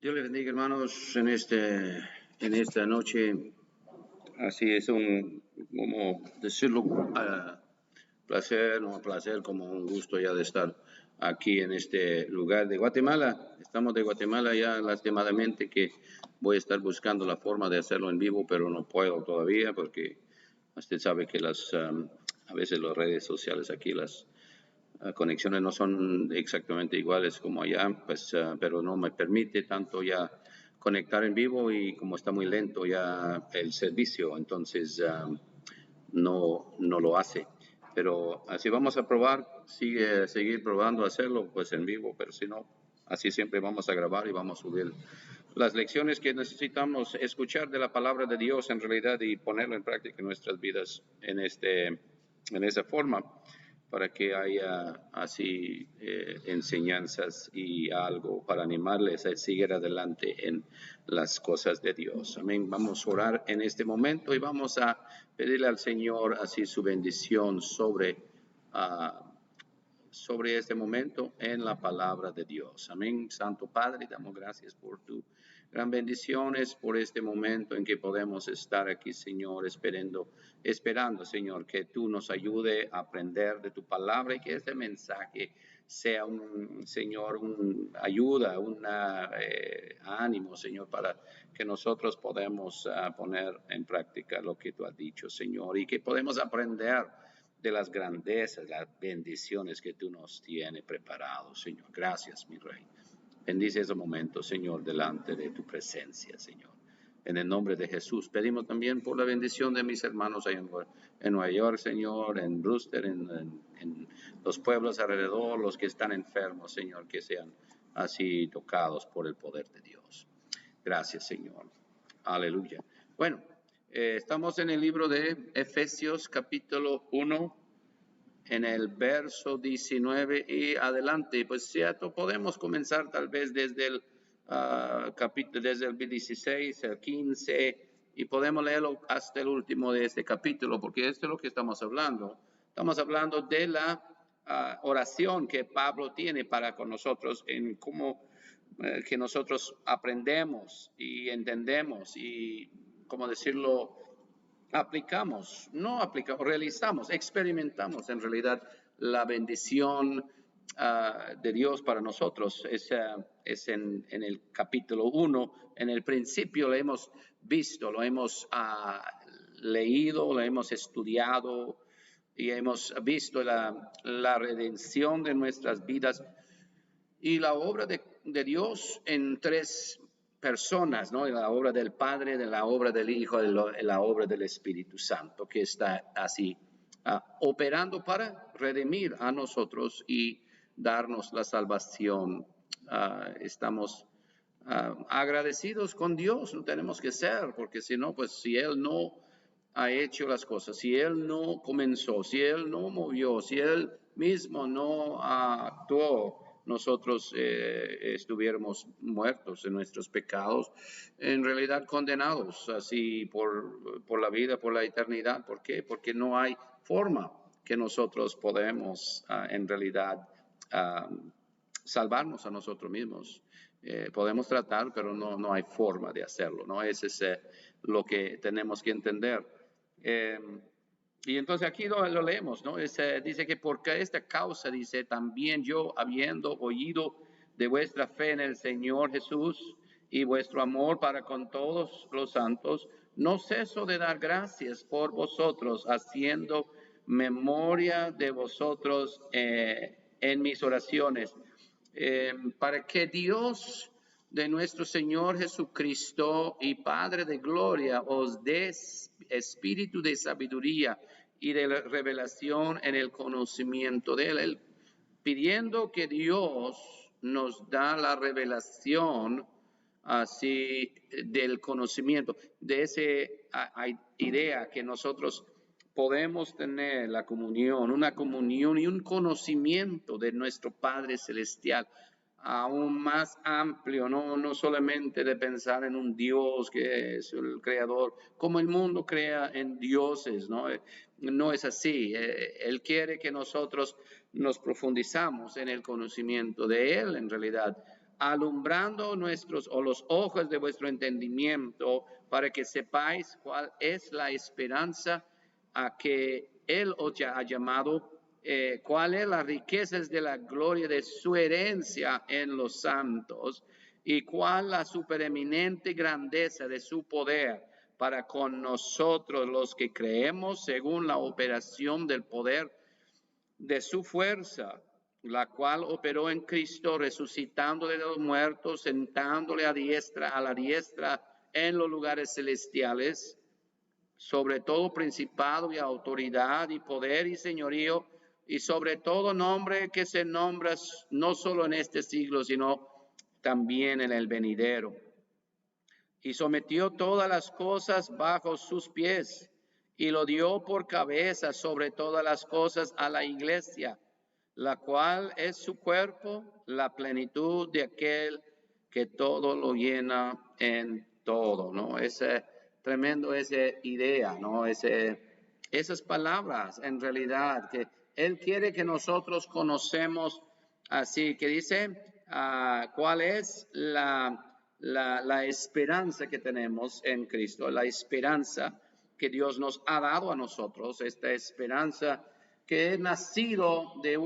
Dios les bendiga, hermanos, en esta noche. Así es como decirlo, placer, como un gusto ya de estar aquí en este lugar de Guatemala. Estamos de Guatemala ya, lastimadamente que voy a estar buscando la forma de hacerlo en vivo, pero no puedo todavía porque usted sabe que a veces las redes sociales aquí, las conexiones no son exactamente iguales como allá, pues, pero no me permite tanto ya conectar en vivo y como está muy lento ya el servicio, entonces no lo hace. Pero así vamos a probar, seguir probando hacerlo pues en vivo, pero si no, así siempre vamos a grabar y vamos a subir las lecciones que necesitamos escuchar de la palabra de Dios en realidad y ponerlo en práctica en nuestras vidas en esa forma, para que haya así enseñanzas y algo para animarles a seguir adelante en las cosas de Dios. Amén. Vamos a orar en este momento y vamos a pedirle al Señor así su bendición sobre este momento en la palabra de Dios. Amén. Santo Padre, damos gracias por tu gran bendiciones, por este momento en que podemos estar aquí, Señor, esperando, Señor, que tú nos ayude a aprender de tu palabra y que este mensaje sea Señor, ayuda, ánimo, Señor, para que nosotros podamos poner en práctica lo que tú has dicho, Señor, y que podemos aprender de las grandezas, las bendiciones que tú nos tienes preparados, Señor. Gracias, mi Rey. Bendice ese momento, Señor, delante de tu presencia, Señor. En el nombre de Jesús. Pedimos también por la bendición de mis hermanos ahí en Nueva York, Señor, en Brewster, en los pueblos alrededor, los que están enfermos, Señor, que sean así tocados por el poder de Dios. Gracias, Señor. Aleluya. Bueno, estamos en el libro de Efesios capítulo 1, en el verso 19 y adelante. Pues cierto, podemos comenzar tal vez desde el capítulo, desde el 16, el 15, y podemos leerlo hasta el último de este capítulo, porque esto es lo que estamos hablando. Estamos hablando de la oración que Pablo tiene para con nosotros, en cómo que nosotros aprendemos y entendemos y, ¿cómo decirlo?, realizamos, experimentamos en realidad la bendición de Dios para nosotros. Es en el capítulo 1, en el principio lo hemos visto, lo hemos leído, lo hemos estudiado y hemos visto la redención de nuestras vidas y la obra de Dios en tres personas, ¿no? La obra del Padre, de la obra del Hijo, de la obra del Espíritu Santo, que está así operando para redimir a nosotros y darnos la salvación. Estamos agradecidos con Dios, no tenemos que ser, porque si no, pues si Él no ha hecho las cosas, si Él no comenzó, si Él no movió, si Él mismo no actuó, nosotros estuviéramos muertos en nuestros pecados, en realidad condenados así por la vida, por la eternidad. ¿Por qué? Porque no hay forma que nosotros podemos en realidad salvarnos a nosotros mismos. Podemos tratar, pero no hay forma de hacerlo, ¿no? Ese es lo que tenemos que entender. Y entonces aquí lo leemos, ¿no? Dice que por esta causa, dice, también yo, habiendo oído de vuestra fe en el Señor Jesús y vuestro amor para con todos los santos, no ceso de dar gracias por vosotros, haciendo memoria de vosotros en mis oraciones, para que Dios de nuestro Señor Jesucristo y Padre de gloria os dé espíritu de sabiduría y de revelación en el conocimiento de Él, pidiendo que Dios nos da la revelación así del conocimiento, de esa idea que nosotros podemos tener una comunión y un conocimiento de nuestro Padre Celestial aún más amplio, no solamente de pensar en un Dios que es el creador, como el mundo crea en dioses, no es así. Él quiere que nosotros nos profundizamos en el conocimiento de Él, en realidad, alumbrando los ojos de vuestro entendimiento, para que sepáis cuál es la esperanza a que Él os ha llamado, cuál es las riquezas de la gloria de su herencia en los santos, y cuál la supereminente grandeza de su poder para con nosotros los que creemos, según la operación del poder de su fuerza, la cual operó en Cristo, resucitándole de los muertos, sentándole a la diestra en los lugares celestiales, sobre todo principado y autoridad y poder y señorío, y sobre todo nombre que se nombra no solo en este siglo, sino también en el venidero. Y sometió todas las cosas bajo sus pies, y lo dio por cabeza sobre todas las cosas a la iglesia, la cual es su cuerpo, la plenitud de aquel que todo lo llena en todo, ¿no? Ese tremendo, esa idea, ¿no? Esas palabras, en realidad, que Él quiere que nosotros conocemos, así que dice, ¿cuál es la esperanza que tenemos en Cristo? La esperanza que Dios nos ha dado a nosotros, esta esperanza que es nacido de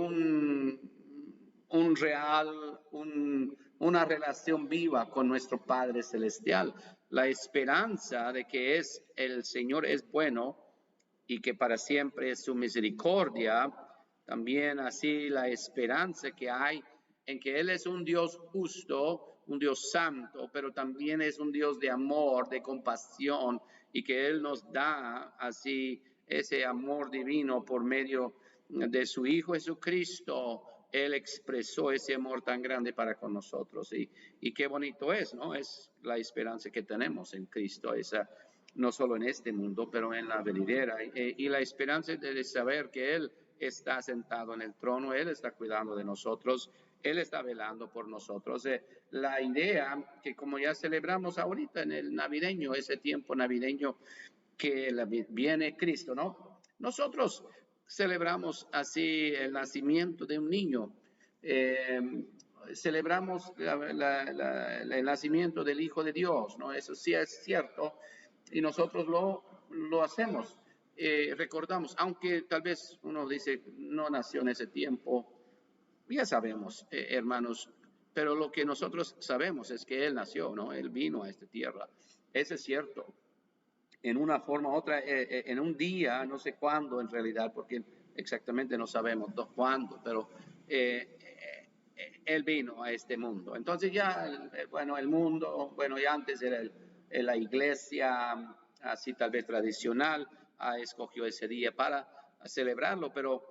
una relación viva con nuestro Padre Celestial. La esperanza de que el Señor es bueno y que para siempre es su misericordia. También así la esperanza que hay en que Él es un Dios justo, un Dios santo, pero también es un Dios de amor, de compasión, y que Él nos da así ese amor divino por medio de su Hijo Jesucristo. Él expresó ese amor tan grande para con nosotros, y qué bonito es, ¿no? Es la esperanza que tenemos en Cristo, esa, no solo en este mundo, pero en la venidera, y la esperanza de saber que Él está sentado en el trono, Él está cuidando de nosotros, Él está velando por nosotros. La idea que, como ya celebramos ahorita en el navideño, ese tiempo navideño que viene Cristo, ¿no? Nosotros celebramos así el nacimiento de un niño, celebramos el nacimiento del Hijo de Dios, ¿no? Eso sí es cierto, y nosotros lo hacemos. Recordamos, aunque tal vez uno dice, no nació en ese tiempo, ya sabemos, hermanos, pero lo que nosotros sabemos es que Él nació, ¿no? Él vino a esta tierra. Eso es cierto. En una forma u otra, en un día, no sé cuándo en realidad, porque exactamente no sabemos cuándo, pero Él vino a este mundo. Entonces ya, bueno, el mundo, bueno, ya antes era la iglesia, así tal vez tradicional, escogió ese día para celebrarlo, pero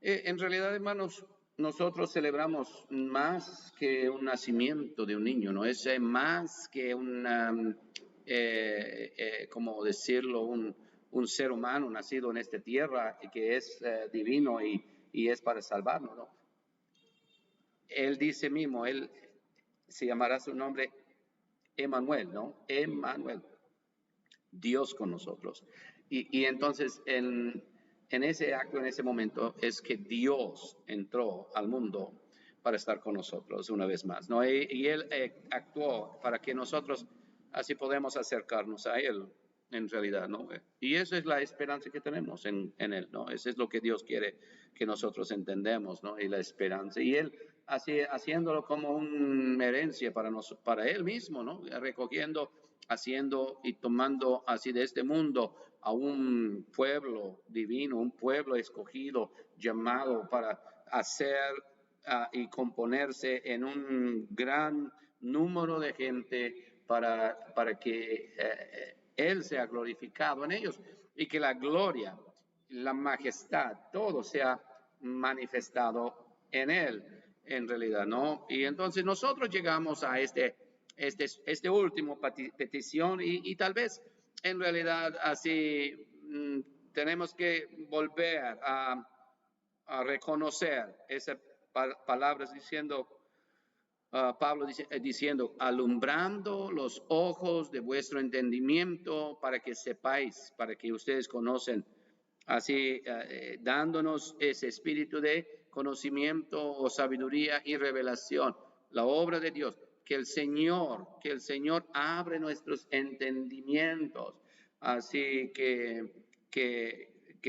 en realidad, hermanos, nosotros celebramos más que un nacimiento de un niño, ¿no? Es más que como decirlo, un ser humano nacido en esta tierra y que es divino y es para salvarnos, ¿no? Él dice mismo, Él se llamará su nombre Emmanuel, ¿no? Emmanuel, Dios con nosotros. Y entonces en ese acto, en ese momento, es que Dios entró al mundo para estar con nosotros una vez más, ¿no? Y Él actuó para que nosotros así podemos acercarnos a Él, en realidad, ¿no? Y esa es la esperanza que tenemos en Él, ¿no? Eso es lo que Dios quiere que nosotros entendemos, ¿no? Y la esperanza. Y Él así, haciéndolo como una herencia para Él mismo, ¿no? Recogiendo, haciendo y tomando así de este mundo a un pueblo divino, un pueblo escogido, llamado para hacer y componerse en un gran número de gente para que Él sea glorificado en ellos y que la gloria, la majestad, todo sea manifestado en Él, en realidad, ¿no? Y entonces nosotros llegamos a este último petición y tal vez en realidad así tenemos que volver a reconocer esas palabras diciendo, Pablo diciendo, alumbrando los ojos de vuestro entendimiento para que sepáis, para que ustedes conocen, así dándonos ese espíritu de conocimiento o sabiduría y revelación. la obra de Dios, que el Señor abre nuestros entendimientos, así que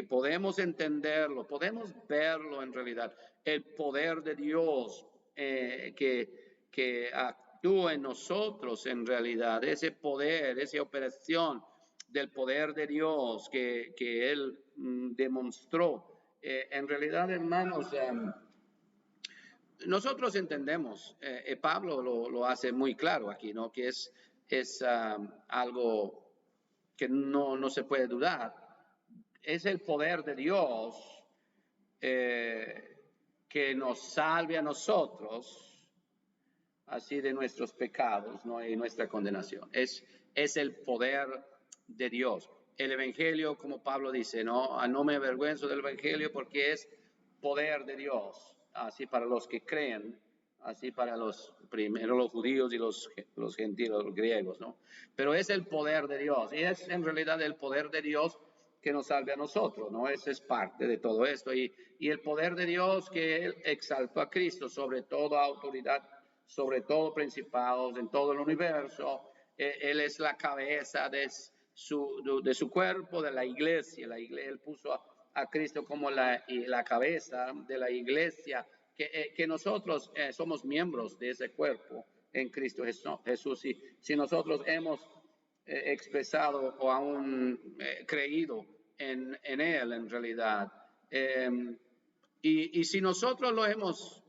podemos entenderlo, podemos verlo en realidad, el poder de Dios que actúa en nosotros en realidad, ese poder, esa operación del poder de Dios que Él demostró. En realidad, hermanos, nosotros entendemos, Pablo lo hace muy claro aquí, ¿no? Que es algo que no se puede dudar. Es el poder de Dios que nos salve a nosotros, así de nuestros pecados, ¿no? Y nuestra condenación. Es el poder de Dios. El Evangelio, como Pablo dice, no me avergüenzo del Evangelio porque es poder de Dios, así para los que creen, así para primero los judíos y los gentiles, los griegos, ¿no? Pero es el poder de Dios, y es en realidad el poder de Dios que nos salve a nosotros, ¿no? Ese es parte de todo esto, y el poder de Dios que Él exaltó a Cristo sobre toda autoridad, sobre todo principados en todo el universo. Él es la cabeza de su cuerpo, de la iglesia. Él puso a Cristo como la cabeza de la iglesia, que nosotros somos miembros de ese cuerpo en Cristo Jesús. Si nosotros hemos expresado o aún creído en Él en realidad, y si nosotros lo hemos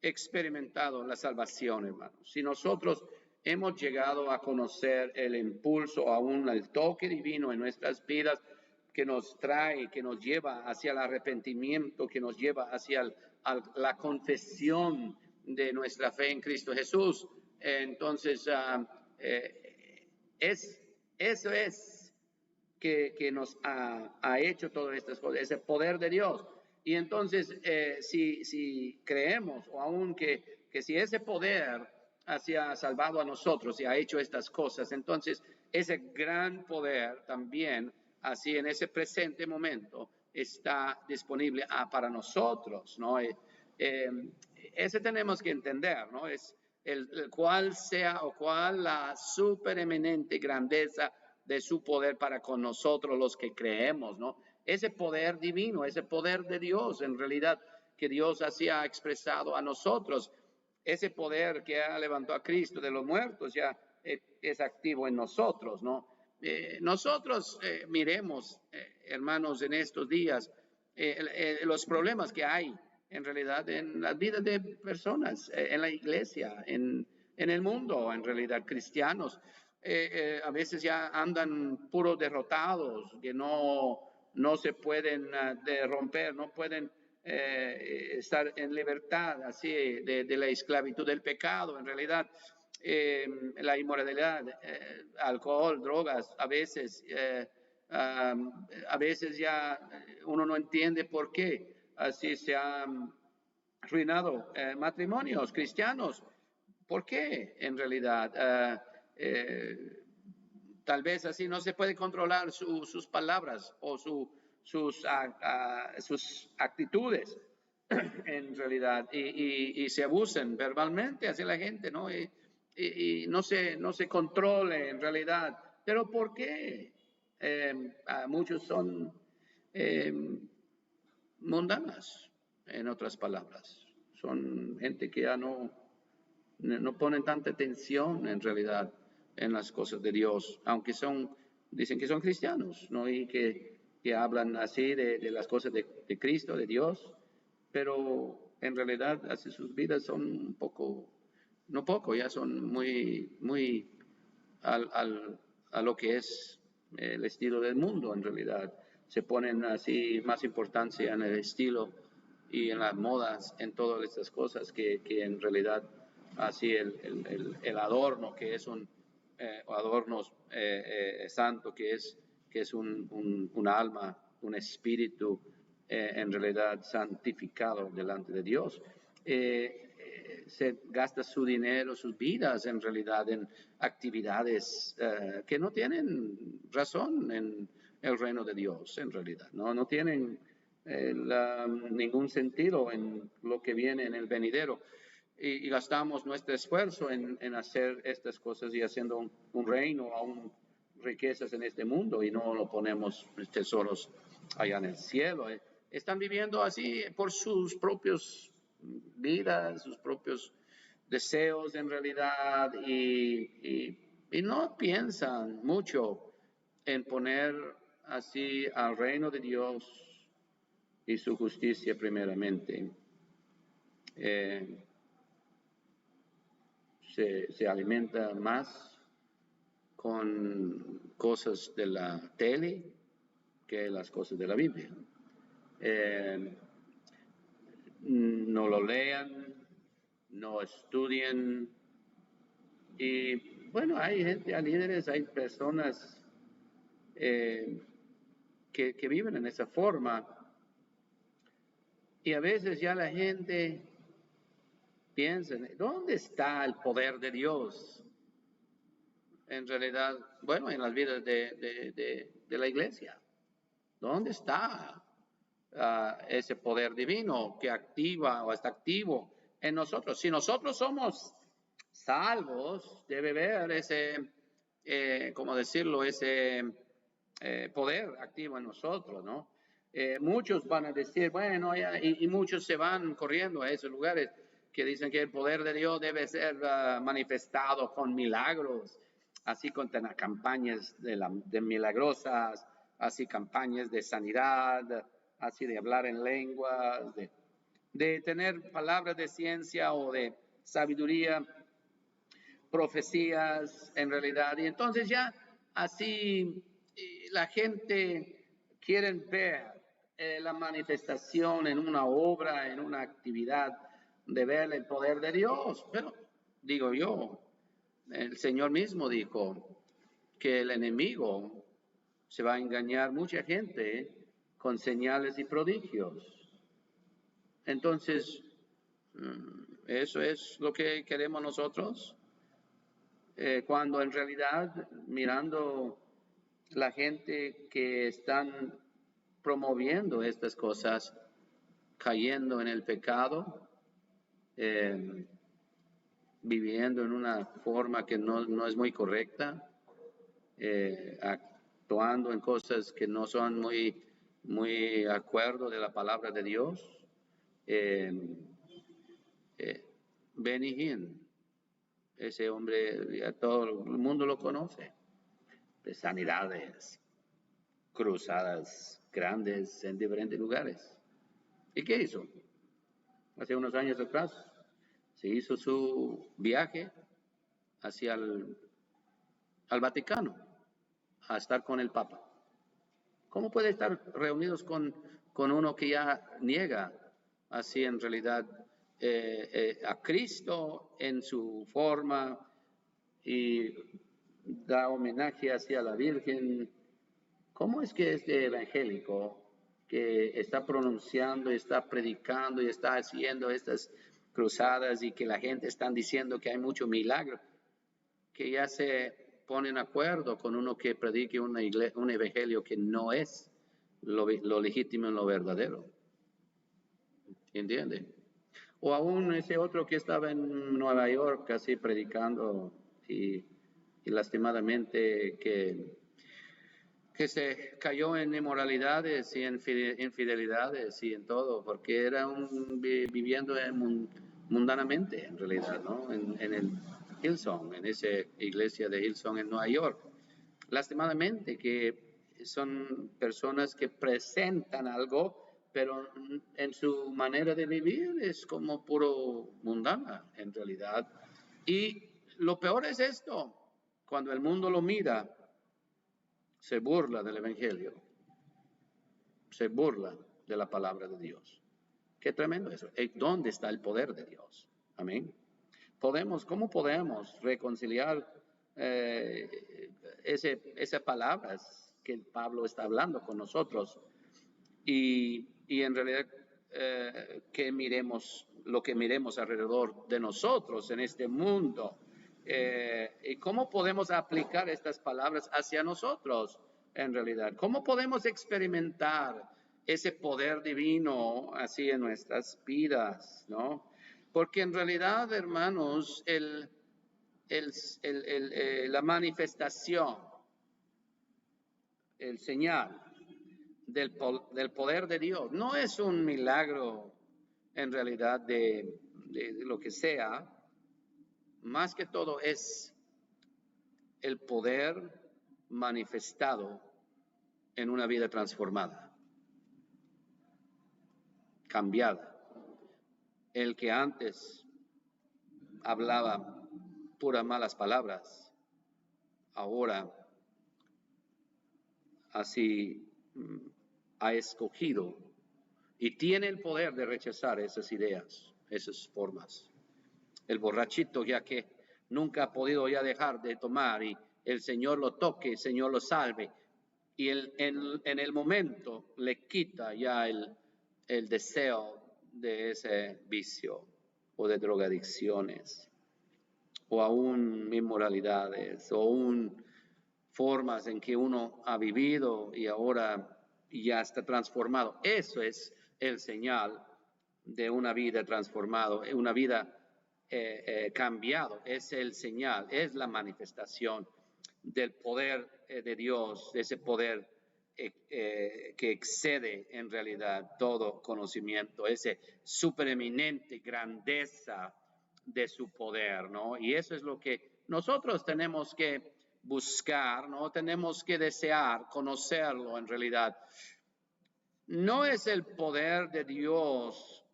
experimentado en la salvación, hermanos, si nosotros hemos llegado a conocer el impulso, aún el toque divino en nuestras vidas, que nos trae, que nos lleva hacia el arrepentimiento, que nos lleva hacia la confesión de nuestra fe en Cristo Jesús, entonces eso es que nos ha hecho todas estas cosas, ese poder de Dios. Y entonces, si creemos, o aún que si ese poder ha salvado a nosotros y ha hecho estas cosas, entonces ese gran poder también, así en ese presente momento, está disponible para nosotros, ¿no? Ese tenemos que entender, ¿no? Es cuál sea o cuál la supereminente grandeza de su poder para con nosotros los que creemos, ¿no? Ese poder divino, ese poder de Dios, en realidad, que Dios así ha expresado a nosotros, ese poder que ha levantado a Cristo de los muertos ya es activo en nosotros, ¿no? Nosotros miremos, hermanos, en estos días, los problemas que hay en realidad en las vidas de personas, en la iglesia, en el mundo, en realidad, cristianos. A veces ya andan puros derrotados, que no se pueden romper, no pueden estar en libertad así de la esclavitud del pecado, en realidad. La inmoralidad, alcohol, drogas, a veces ya uno no entiende por qué así se han arruinado matrimonios cristianos. ¿Por qué en realidad? Tal vez así no se puede controlar sus palabras o sus actitudes en realidad, y se abusen verbalmente hacia la gente, ¿no? Y no se controle en realidad. ¿Pero por qué? Muchos son mundanas, en otras palabras. Son gente que ya no ponen tanta atención en realidad en las cosas de Dios, aunque dicen que son cristianos, ¿no? Y que hablan así de las cosas de Cristo, de Dios, pero en realidad así sus vidas son un poco, no poco, ya son muy a lo que es el estilo del mundo en realidad. Se ponen así más importancia en el estilo y en las modas, en todas estas cosas que en realidad así el adorno, que es un adorno santo, que es un alma, un espíritu en realidad santificado delante de Dios. Se gasta su dinero, sus vidas en realidad en actividades que no tienen razón en el reino de Dios en realidad, no tienen ningún sentido en lo que viene en el venidero. y gastamos nuestro esfuerzo en hacer estas cosas y haciendo un reino, aún riquezas en este mundo, y no lo ponemos tesoros allá en el cielo. Están viviendo así por sus propios vidas, sus propios deseos en realidad, y no piensan mucho en poner así al reino de Dios y su justicia primeramente. Se alimenta más con cosas de la tele que las cosas de la Biblia. No lo lean, no estudien. Y bueno, hay gente, hay líderes, hay personas que viven en esa forma. Y a veces ya la gente piensa, ¿dónde está el poder de Dios? En realidad, bueno, en las vidas de la iglesia. ¿Dónde está ese poder divino que activa o está activo en nosotros? Si nosotros somos salvos, debe haber ese, ¿cómo decirlo? Ese poder activo en nosotros, ¿no? Muchos van a decir, bueno, y muchos se van corriendo a esos lugares que dicen que el poder de Dios debe ser manifestado con milagros, así con campañas de milagrosas, así campañas de sanidad, así de hablar en lenguas, de tener palabras de ciencia o de sabiduría, profecías en realidad. Y entonces ya así la gente quiere ver la manifestación en una obra, en una actividad, de ver el poder de Dios. Pero digo yo, el Señor mismo dijo que el enemigo se va a engañar mucha gente con señales y prodigios. Entonces, ¿eso es lo que queremos nosotros? Cuando en realidad, mirando la gente que están promoviendo estas cosas, cayendo en el pecado, viviendo en una forma que no es muy correcta, actuando en cosas que no son muy acuerdo de la palabra de Dios. Benny Hinn, ese hombre, ya todo el mundo lo conoce, de sanidades, cruzadas grandes en diferentes lugares. ¿Y qué hizo? Hace unos años atrás se hizo su viaje hacia al Vaticano a estar con el Papa. ¿Cómo puede estar reunidos con uno que ya niega así en realidad a Cristo en su forma y da homenaje hacia la Virgen? ¿Cómo es que este evangélico que está pronunciando, está predicando y está haciendo estas cruzadas y que la gente está diciendo que hay mucho milagro, que ya se pone en acuerdo con uno que predique un evangelio que no es lo legítimo y lo verdadero? ¿Entiende? O aún ese otro que estaba en Nueva York así predicando y lastimadamente que se cayó en inmoralidades y en infidelidades y en todo, porque era viviendo mundanamente en realidad, ¿no? En el Hillsong, en esa iglesia de Hillsong en Nueva York. Lastimadamente que son personas que presentan algo, pero en su manera de vivir es como puro mundana en realidad. Y lo peor es esto, cuando el mundo lo mira, se burla del evangelio, se burla de la palabra de Dios. Qué tremendo eso. ¿Dónde está el poder de Dios? Amén. ¿Cómo podemos reconciliar esas palabras que Pablo está hablando con nosotros y en realidad que miremos lo que miremos alrededor de nosotros en este mundo? ¿Y cómo podemos aplicar estas palabras hacia nosotros en realidad? ¿Cómo podemos experimentar ese poder divino así en nuestras vidas, ¿no? Porque en realidad, hermanos, la manifestación, el señal del poder de Dios, no es un milagro en realidad de lo que sea, más que todo es el poder manifestado en una vida transformada, cambiada. El que antes hablaba puras malas palabras, ahora así ha escogido y tiene el poder de rechazar esas ideas, esas formas. El borrachito ya que nunca ha podido ya dejar de tomar y el Señor lo toque, el Señor lo salve y en el momento le quita ya el deseo de ese vicio o de drogadicciones o aún inmoralidades o aún formas en que uno ha vivido y ahora ya está transformado. Eso es el señal de una vida transformada, una vida cambiado. Es el señal, es la manifestación del poder de Dios, de ese poder que excede en realidad todo conocimiento, ese supereminente grandeza de su poder, ¿no? Y eso es lo que nosotros tenemos que buscar, ¿no? Tenemos que desear conocerlo en realidad. No es el poder de Dios,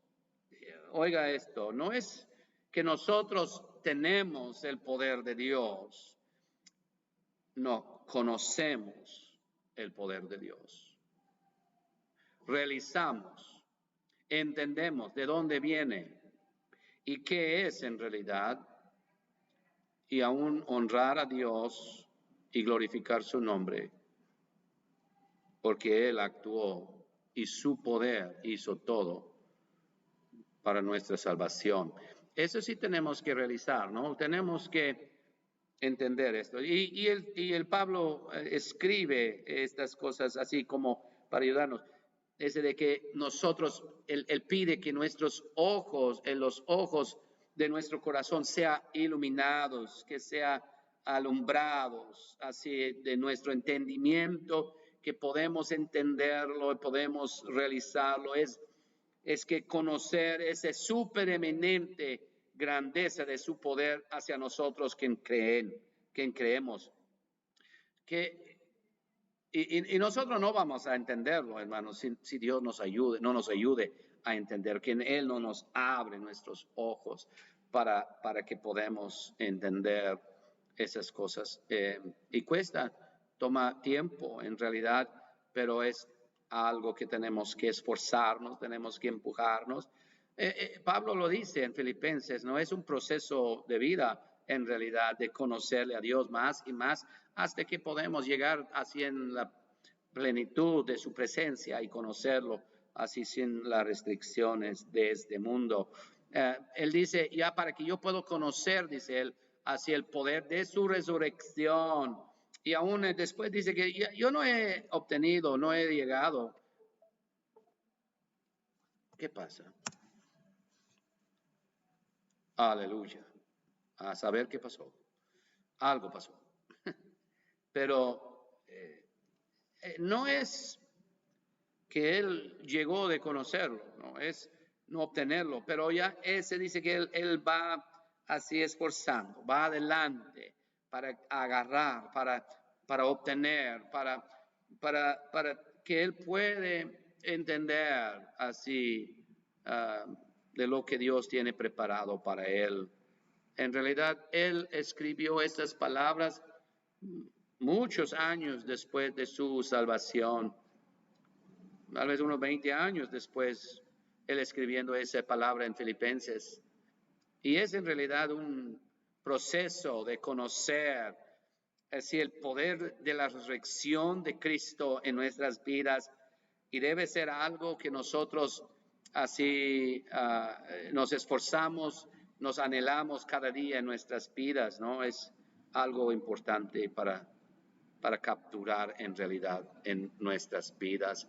oiga esto, no es que nosotros tenemos el poder de Dios, no, conocemos el poder de Dios. Realizamos, entendemos de dónde viene y qué es en realidad, y aún honrar a Dios y glorificar su nombre, porque Él actuó y su poder hizo todo para nuestra salvación. Eso sí tenemos que realizar, ¿no? Tenemos que entender esto. Y el Pablo escribe estas cosas así como para ayudarnos. Ese de que nosotros, él pide que nuestros ojos, en los ojos de nuestro corazón, sea iluminados, que sea alumbrados, así de nuestro entendimiento, que podemos entenderlo, podemos realizarlo. Es que conocer ese supereminente grandeza de su poder hacia nosotros quien creemos. Y nosotros no vamos a entenderlo, hermanos, si Dios no nos ayude a entender, que Él no nos abre nuestros ojos para que podamos entender esas cosas. Y toma tiempo en realidad, pero es algo que tenemos que esforzarnos, tenemos que empujarnos. Pablo lo dice en Filipenses, no es un proceso de vida en realidad de conocerle a Dios más y más hasta que podemos llegar así en la plenitud de su presencia y conocerlo así sin las restricciones de este mundo. Él dice, ya para que yo pueda conocer, dice él, así el poder de su resurrección. Y aún después dice que yo no he obtenido, no he llegado. ¿Qué pasa? Aleluya. A saber qué pasó. Algo pasó. Pero no es que él llegó de conocerlo, no es no obtenerlo, pero ya ese dice que él va así esforzando, va adelante para agarrar, para obtener, para que él puede entender así de lo que Dios tiene preparado para él. En realidad, él escribió estas palabras muchos años después de su salvación, tal vez unos 20 años después, él escribiendo esa palabra en Filipenses. Y es en realidad un proceso de conocer así el poder de la resurrección de Cristo en nuestras vidas, y debe ser algo que nosotros así nos esforzamos, nos anhelamos cada día en nuestras vidas, ¿no? Es algo importante para capturar en realidad en nuestras vidas,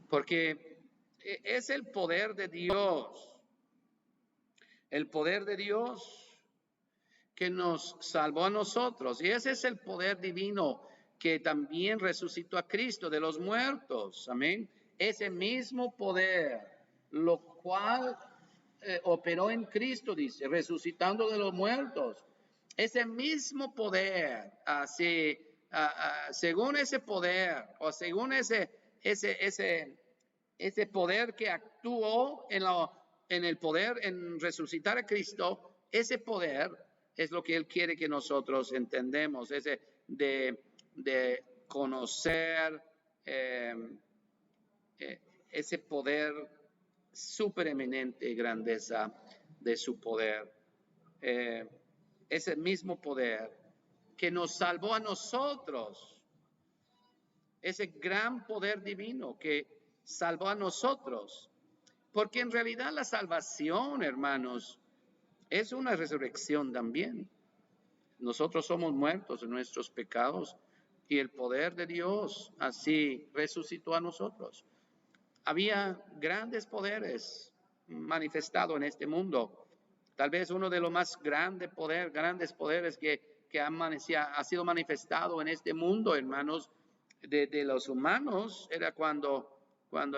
porque es el poder de Dios El poder de Dios que nos salvó a nosotros. Y ese es el poder divino que también resucitó a Cristo de los muertos. Amén. Ese mismo poder, lo cual operó en Cristo, dice, resucitando de los muertos. Ese mismo poder, según ese poder, o según ese poder que actuó en el poder, en resucitar a Cristo, ese poder es lo que Él quiere que nosotros entendemos, ese de conocer ese poder supereminente y grandeza de su poder. Ese mismo poder que nos salvó a nosotros, ese gran poder divino que salvó a nosotros, porque en realidad la salvación, hermanos, es una resurrección también. Nosotros somos muertos en nuestros pecados y el poder de Dios así resucitó a nosotros. Había grandes poderes manifestados en este mundo. Tal vez uno de los más grandes poderes que ha sido manifestado en este mundo, hermanos, de los humanos, era cuando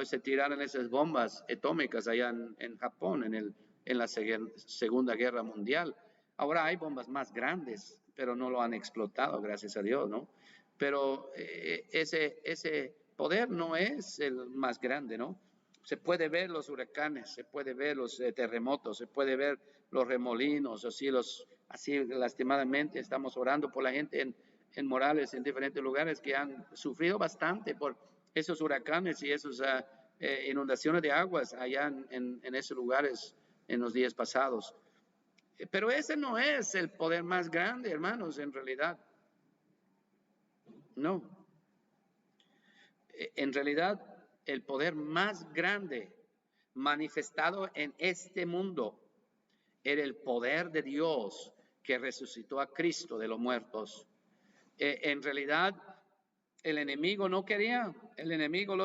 se tiraron esas bombas atómicas allá en Japón, en la Segunda Guerra Mundial. Ahora hay bombas más grandes, pero no lo han explotado, gracias a Dios, ¿no? Pero ese poder no es el más grande, ¿no? Se puede ver los huracanes, se puede ver los terremotos, se puede ver los remolinos, así lastimadamente estamos orando por la gente en Morales, en diferentes lugares que han sufrido bastante por esos huracanes y esas inundaciones de aguas allá en esos lugares en los días pasados. Pero ese no es el poder más grande, hermanos, en realidad. No. En realidad, el poder más grande manifestado en este mundo era el poder de Dios que resucitó a Cristo de los muertos. En realidad, el enemigo no quería, el enemigo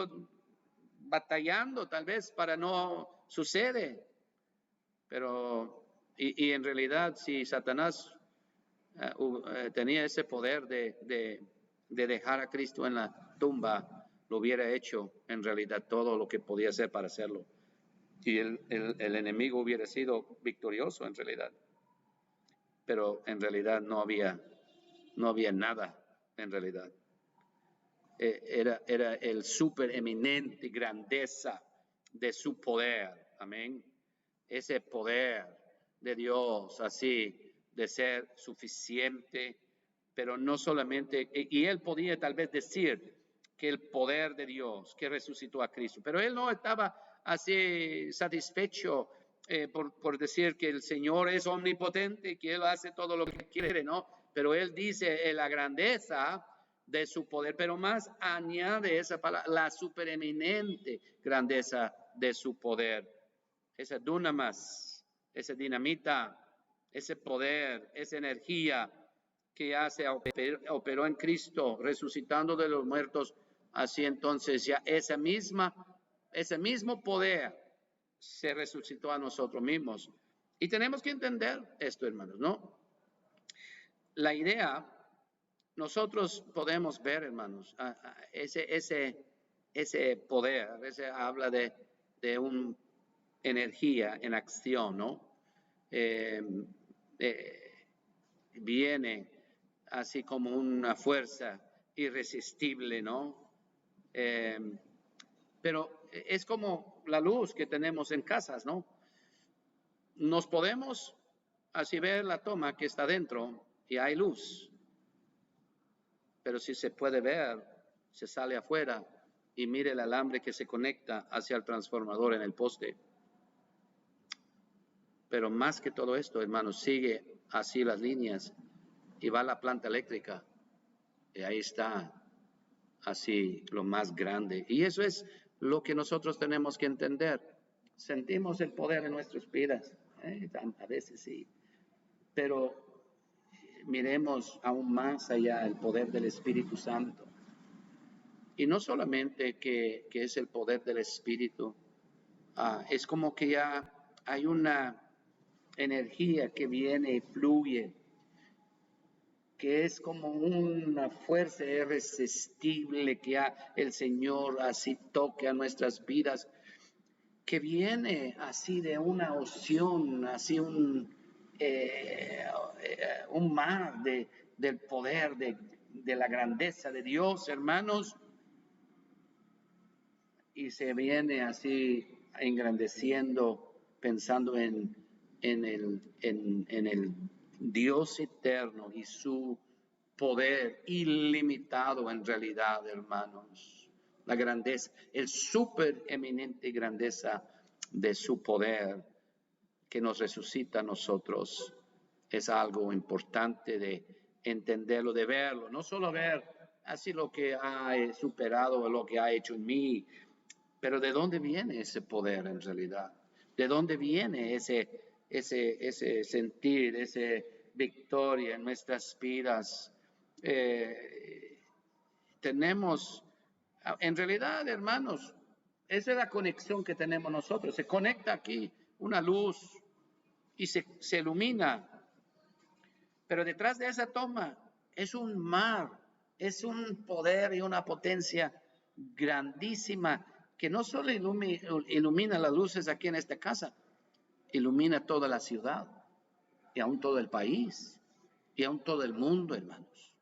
batallando tal vez para no sucede, pero y en realidad si Satanás tenía ese poder de dejar a Cristo en la tumba, lo hubiera hecho en realidad todo lo que podía hacer para hacerlo. Y el enemigo hubiera sido victorioso en realidad. Pero en realidad no había nada en realidad. Era el supereminente grandeza de su poder. Amén. Ese poder de Dios así de ser suficiente, pero no solamente, y él podía tal vez decir que el poder de Dios que resucitó a Cristo, pero él no estaba así satisfecho por decir que el Señor es omnipotente y que él hace todo lo que quiere, ¿no? Pero él dice la grandeza de su poder, pero más añade esa palabra, la supereminente grandeza de su poder. Esa dunamis, esa dinamita, ese poder, esa energía que ya se operó en Cristo, resucitando de los muertos, así entonces ya ese mismo poder se resucitó a nosotros mismos. Y tenemos que entender esto, hermanos, ¿no? La idea, nosotros podemos ver, hermanos, ese poder, habla de una energía en acción, ¿no? Viene así como una fuerza irresistible, ¿no? Pero es como la luz que tenemos en casas, ¿no? Nos podemos así ver la toma que está dentro y hay luz, pero si se puede ver, se sale afuera y mire el alambre que se conecta hacia el transformador en el poste. Pero más que todo esto, hermanos, sigue así las líneas y va a la planta eléctrica y ahí está así lo más grande. Y eso es lo que nosotros tenemos que entender. Sentimos el poder en nuestras vidas, a veces sí, pero miremos aún más allá el poder del Espíritu Santo. Y no solamente que es el poder del Espíritu, es como que ya hay una energía que viene y fluye, que es como una fuerza irresistible que el Señor así toque a nuestras vidas, que viene así de una oceán, así un mar del poder, de la grandeza de Dios, hermanos, y se viene así engrandeciendo, pensando en el Dios eterno y su poder ilimitado en realidad, hermanos. La grandeza, el súper eminente grandeza de su poder que nos resucita a nosotros es algo importante de entenderlo, de verlo, no solo ver así lo que ha superado o lo que ha hecho en mí, pero ¿de dónde viene ese poder en realidad? ¿De dónde viene ese sentir, esa victoria en nuestras vidas? Tenemos, en realidad, hermanos, esa es la conexión que tenemos nosotros. Se conecta aquí una luz y se ilumina, pero detrás de esa toma es un mar, es un poder y una potencia grandísima que no solo ilumina las luces aquí en esta casa, ilumina toda la ciudad y aún todo el país y aún todo el mundo, hermanos.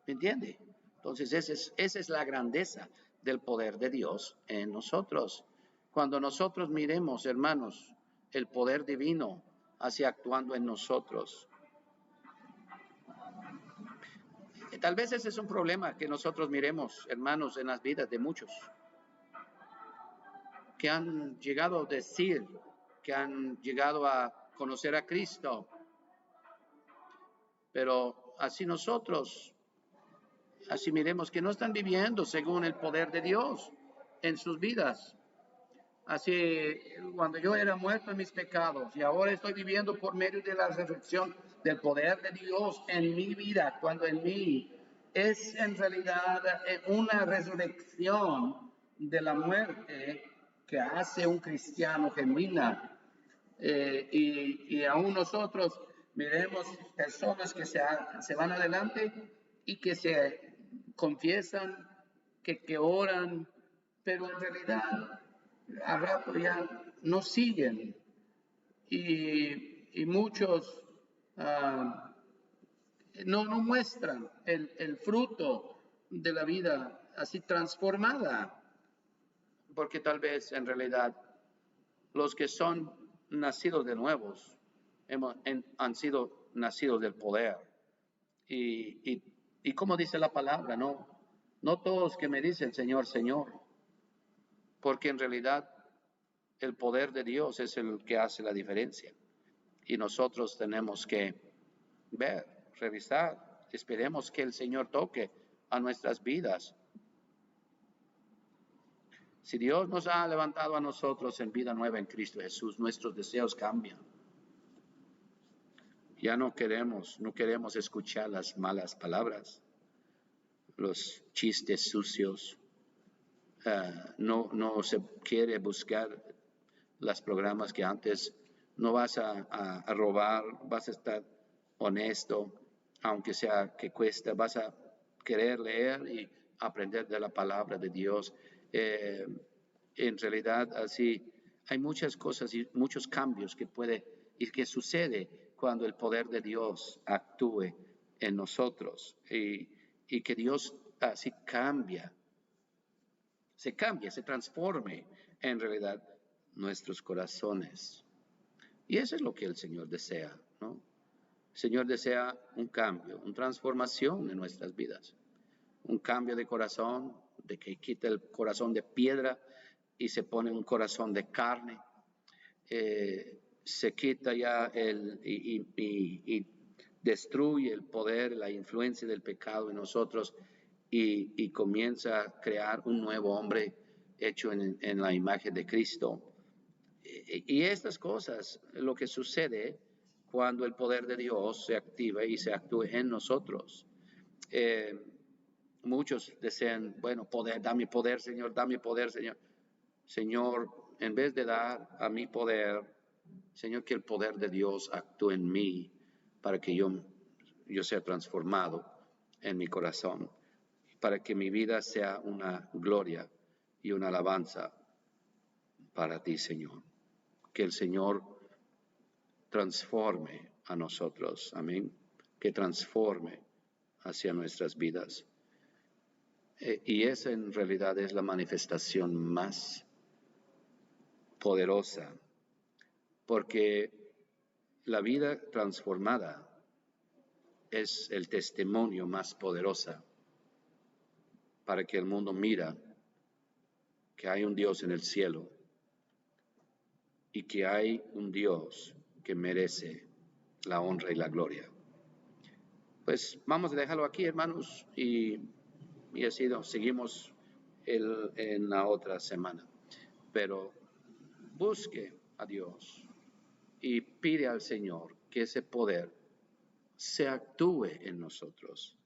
¿Me entiende? Entonces esa es la grandeza del poder de Dios en nosotros. Cuando nosotros miremos, hermanos, el poder divino así actuando en nosotros, tal vez ese es un problema que nosotros miremos, hermanos, en las vidas de muchos que han llegado a decir, que han llegado a conocer a Cristo, pero así nosotros, así miremos que no están viviendo según el poder de Dios en sus vidas. Así, cuando yo era muerto en mis pecados y ahora estoy viviendo por medio de la resurrección del poder de Dios en mi vida, actuando en mí, es en realidad una resurrección de la muerte que hace un cristiano genuina. Y aún nosotros miremos personas que se van adelante y que se confiesan, que oran, pero en realidad a rato ya no siguen y muchos no muestran el fruto de la vida así transformada, porque tal vez en realidad los que son nacidos de nuevos han sido nacidos del poder. Y como dice la palabra, no todos que me dicen Señor, Señor, porque en realidad el poder de Dios es el que hace la diferencia. Y nosotros tenemos que ver, revisar, esperemos que el Señor toque a nuestras vidas. Si Dios nos ha levantado a nosotros en vida nueva en Cristo Jesús, nuestros deseos cambian. Ya no queremos escuchar las malas palabras, los chistes sucios. No se quiere buscar los programas que antes. No vas a robar, vas a estar honesto, aunque sea que cuesta, vas a querer leer y aprender de la palabra de Dios. En realidad, así hay muchas cosas y muchos cambios que puede y que sucede cuando el poder de Dios actúe en nosotros y que Dios así se transforme en realidad nuestros corazones. Y eso es lo que el Señor desea, ¿no? El Señor desea un cambio, una transformación en nuestras vidas, un cambio de corazón, de que quite el corazón de piedra y se pone un corazón de carne. Se quita ya y destruye el poder, la influencia del pecado en nosotros y comienza a crear un nuevo hombre hecho en la imagen de Cristo. Y estas cosas, lo que sucede cuando el poder de Dios se activa y se actúe en nosotros. Muchos desean, bueno, dame poder, Señor, dame poder, Señor. Señor, en vez de dar a mi poder, Señor, que el poder de Dios actúe en mí para que yo sea transformado en mi corazón, para que mi vida sea una gloria y una alabanza para ti, Señor. Que el Señor transforme a nosotros, amén, que transforme hacia nuestras vidas. Y esa en realidad es la manifestación más poderosa, porque la vida transformada es el testimonio más poderoso para que el mundo mira que hay un Dios en el cielo y que hay un Dios que merece la honra y la gloria. Pues vamos a dejarlo aquí, hermanos, y así seguimos en la otra semana. Pero busque a Dios y pide al Señor que ese poder se actúe en nosotros.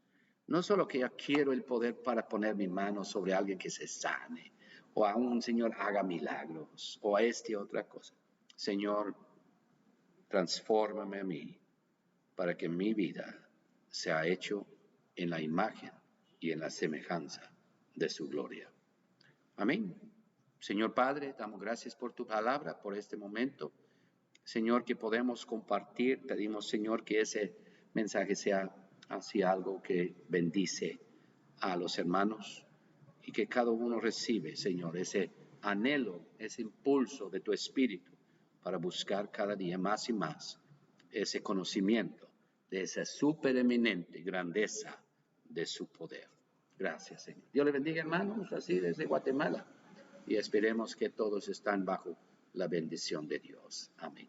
No solo que yo quiero el poder para poner mi mano sobre alguien que se sane, o a un Señor haga milagros, o a otra cosa. Señor, transfórmame a mí para que mi vida sea hecho en la imagen y en la semejanza de su gloria. Amén. Señor Padre, damos gracias por tu palabra, por este momento. Señor, que podemos compartir. Pedimos, Señor, que ese mensaje sea así algo que bendice a los hermanos y que cada uno recibe, Señor, ese anhelo, ese impulso de tu espíritu para buscar cada día más y más ese conocimiento de esa supereminente grandeza de su poder. Gracias, Señor. Dios le bendiga, hermanos, así desde Guatemala. Y esperemos que todos están bajo la bendición de Dios. Amén.